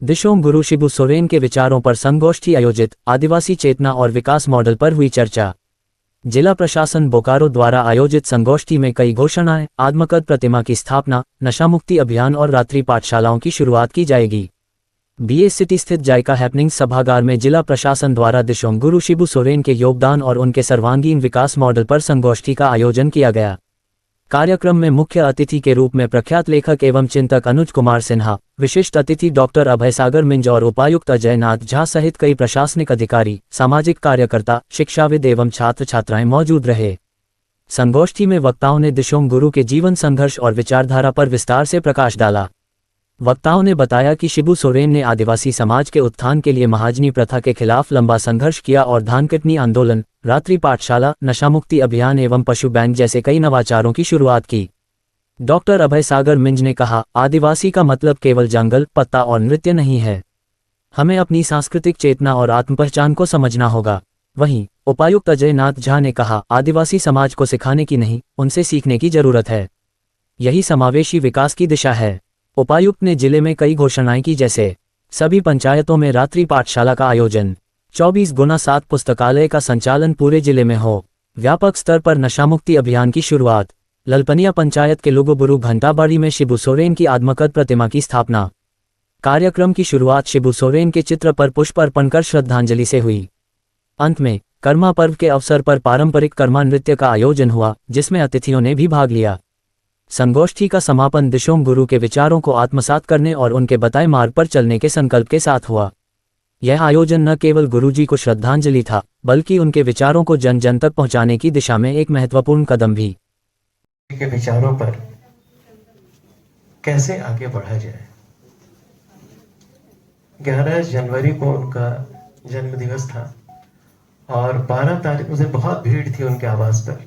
दिशोम गुरु शिबू सोरेन के विचारों पर संगोष्ठी आयोजित, आदिवासी चेतना और विकास मॉडल पर हुई चर्चा। जिला प्रशासन बोकारो द्वारा आयोजित संगोष्ठी में कई घोषणाएं, आत्मकथ प्रतिमा की स्थापना, नशामुक्ति अभियान और रात्रि पाठशालाओं की शुरुआत की जाएगी। बीएस सिटी स्थित जायका हैपनिंग सभागार में जिला प्रशासन द्वारा दिशोम गुरु शिबू सोरेन के योगदान और उनके सर्वांगीण विकास मॉडल पर संगोष्ठी का आयोजन किया गया। कार्यक्रम में मुख्य अतिथि के रूप में प्रख्यात लेखक एवं चिंतक अनुज कुमार सिन्हा, विशिष्ट अतिथि डॉक्टर अभय सागर मिंज और उपायुक्त अजय नाथ झा सहित कई प्रशासनिक अधिकारी, सामाजिक कार्यकर्ता, शिक्षाविद एवं छात्र छात्राएं मौजूद रहे। संगोष्ठी में वक्ताओं ने दिशोम गुरु के जीवन संघर्ष और विचारधारा पर विस्तार से प्रकाश डाला। वक्ताओं ने बताया कि शिबू सोरेन ने आदिवासी समाज के उत्थान के लिए महाजनी प्रथा के खिलाफ लंबा संघर्ष किया और धानकटनी आंदोलन, रात्रि पाठशाला, नशामुक्ति अभियान एवं पशु बैंक जैसे कई नवाचारों की शुरुआत की। डॉक्टर अभय सागर मिंज ने कहा, आदिवासी का मतलब केवल जंगल, पत्ता और नृत्य नहीं है। हमें अपनी सांस्कृतिक चेतना और आत्मपहचान को समझना होगा। वहीं उपायुक्त अजय नाथ झा ने कहा, आदिवासी समाज को सिखाने की नहीं, उनसे सीखने की जरूरत है। यही समावेशी विकास की दिशा है। उपायुक्त ने जिले में कई घोषणाएं की, जैसे सभी पंचायतों में रात्रि पाठशाला का आयोजन, 24x7 पुस्तकालय का संचालन पूरे जिले में हो, व्यापक स्तर पर नशामुक्ति अभियान की शुरुआत, ललपनिया पंचायत के लुगुबुरु घंटाबाड़ी में शिबू सोरेन की आत्मकथ प्रतिमा की स्थापना। कार्यक्रम की शुरुआत शिबू सोरेन के चित्र पर पुष्प अर्पण कर श्रद्धांजलि से हुई। अंत में कर्मा पर्व के अवसर पर पारंपरिक कर्मा नृत्य का आयोजन हुआ, जिसमें अतिथियों ने भी भाग लिया। संगोष्ठी का समापन दिशोम गुरु के विचारों को आत्मसात करने और उनके बताए मार्ग पर चलने के संकल्प के साथ हुआ। यह आयोजन न केवल गुरुजी को श्रद्धांजलि था, बल्कि उनके विचारों को जन जन तक पहुंचाने की दिशा में एक महत्वपूर्ण कदम भी। के विचारों पर कैसे आगे बढ़ा जाए। 11 जनवरी को उनका जन्मदिवस था और 12 तारीख मुझे बहुत भीड़ थी उनके आवास पर।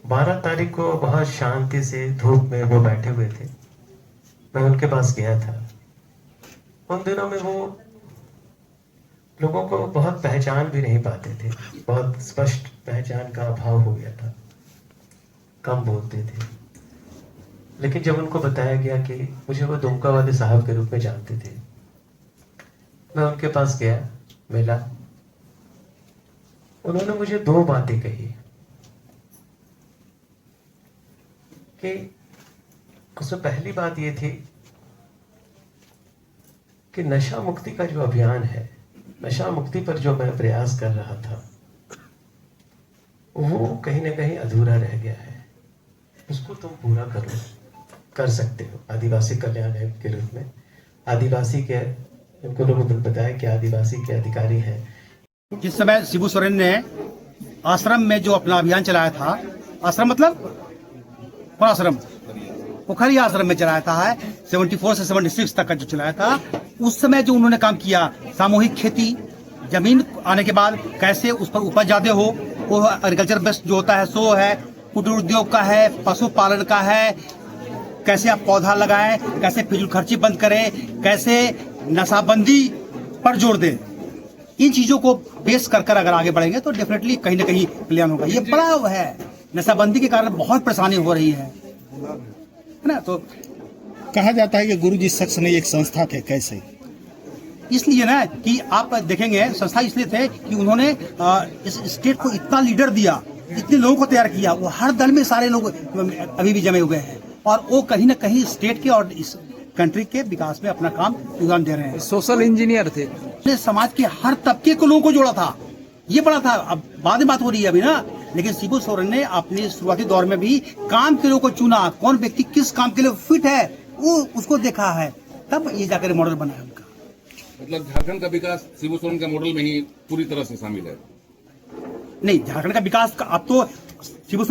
12 तारीख को बहुत शांति से धूप में वो बैठे हुए थे। मैं उनके पास गया था। उन दिनों में वो लोगों को बहुत पहचान भी नहीं पाते थे, बहुत स्पष्ट पहचान का अभाव हो गया था, कम बोलते थे। लेकिन जब उनको बताया गया कि मुझे वो दुमका वाले साहब के रूप में जानते थे, मैं उनके पास गया, मिला। उन्होंने मुझे 2 बातें कही कि उसमें पहली बात ये थी कि नशा मुक्ति का जो अभियान है, नशा मुक्ति पर जो मैं प्रयास कर रहा था, वो कहीं ना कहीं अधूरा रह गया है। उसको तुम पूरा करो, कर सकते हो। आदिवासी कल्याण आयोग के रूप में आदिवासी के उनको लोगों ने बताया कि आदिवासी के अधिकारी हैं। जिस समय शिबू सोरेन ने आश्रम में जो अपना अभियान चलाया था, आश्रम मतलब आश्रम पोखरी आश्रम में चलाया था, 74 से 76 तक का जो चलाया था, उस समय जो उन्होंने काम किया, सामूहिक खेती, जमीन आने के बाद कैसे उस पर उपज ज्यादा हो, वो एग्रीकल्चर बेस्ड जो होता है सो है, कुटीर उद्योग का है, पशुपालन का है, कैसे आप पौधा लगाएं, कैसे फिजूल खर्ची बंद करें, कैसे नशाबंदी पर जोर दें। इन चीजों को बेस कर अगर आगे बढ़ेंगे तो डेफिनेटली कहीं ना कहीं कल्याण होगा। ये बड़ा है, नशाबंदी के कारण बहुत परेशानी हो रही है ना। तो कहा जाता है कि गुरुजी शख्स नहीं एक संस्था थे, कैसे? इसलिए ना कि आप देखेंगे, संस्था इसलिए थे कि उन्होंने इस स्टेट को इतना लीडर दिया, इतने लोगों को तैयार किया। वो हर दल में सारे लोग अभी भी जमे हुए हैं और वो कहीं ना कहीं स्टेट के और इस कंट्री के विकास में अपना काम योगदान दे रहे हैं। सोशल इंजीनियर थे, समाज के हर तबके को लोगों को जोड़ा था। ये बड़ा था। अब बाद में बात हो रही है अभी ना, लेकिन शिबू सोरेन ने अपने शुरुआती दौर में भी काम के लोगों को चुना, कौन व्यक्ति किस काम के लिए फिट है वो उसको देखा है, तब ये जाकर मॉडल बना है उनका। मतलब झारखंड का विकास शिबू सोरेन के मॉडल में ही पूरी तरह से शामिल है। नहीं, झारखंड का विकास अब तो शिबू